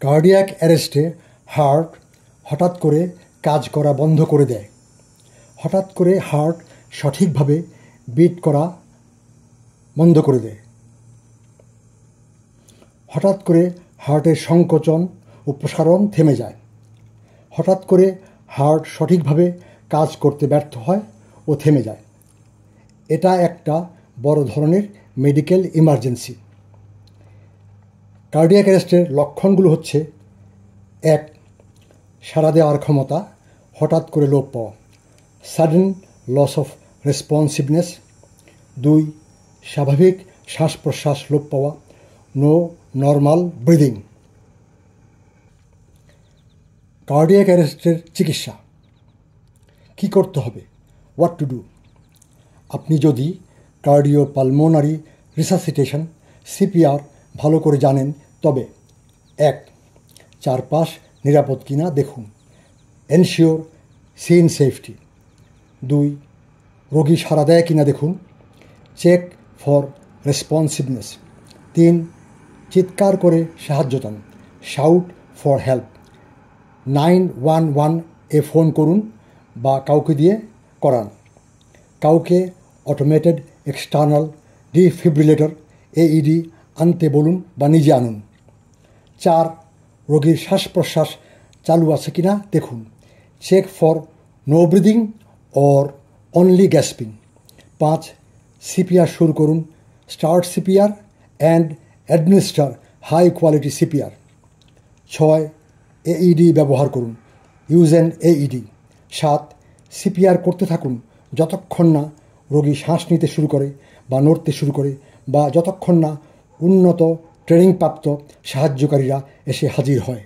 Cardiac অ্যারেস্টে heart হঠাৎ করে কাজ করা বন্ধ করে দেয়। হঠাৎ করে হার্ট সঠিকভাবে বিট করা বন্ধ করে দেয়। হঠাৎ করে হার্টের সংকোচন ও প্রসারণ থেমে যায়। হঠাৎ করে হার্ট সঠিকভাবে কাজ করতে ব্যর্থ হয় ও থেমে যায়। এটা একটা বড় ধরনের মেডিকেল ইমার্জেন্সি। কার্ডিয়াক অ্যারেস্টের লক্ষণগুলো হচ্ছে: 1. সাড়া দেওয়ার ক্ষমতা হঠাৎ করে লোপ পাওয়া, সাডেন লস অফ রেসপন্সিভনেস। 2. স্বাভাবিক শ্বাস প্রশ্বাস লোপ পাওয়া, নো নর্মাল ব্রিদিং। কার্ডিয়াক অ্যারেস্টের চিকিৎসা কী করতে হবে? What to do? আপনি যদি কার্ডিওপালমোনারি রিসাসিটেশন সিপিআর ভালো করে জানেন তবে 1. চারপাশ নিরাপদ কিনা দেখুন, এনশিওর সিন সেফটি। 2. রোগী সাড়া দেয় কিনা দেখুন, চেক ফর রেসপন্সিভনেস। 3. চিৎকার করে সাহায্য চান, শাউট ফর হেল্প। 911-এ ফোন করুন বা কাউকে দিয়ে করান। কাউকে অটোমেটেড এক্সটার্নাল ডিফিব্রিলেটর AED আনতে বলুন বা নিজে আনুন। 4. রোগীর শ্বাস প্রশ্বাস চালু আছে কিনা দেখুন, check for no breathing or only gasping. 5. CPR শুরু করুন, start CPR and administer high quality CPR. 6. AED ব্যবহার করুন, ইউজ অ্যান AED। 7. সিপিআর করতে থাকুন যতক্ষণ না রোগী শ্বাস নিতে শুরু করে বা নড়তে শুরু করে বা যতক্ষণ না উন্নত ট্রেনিংপ্রাপ্ত সাহায্যকারীরা এসে হাজির হয়।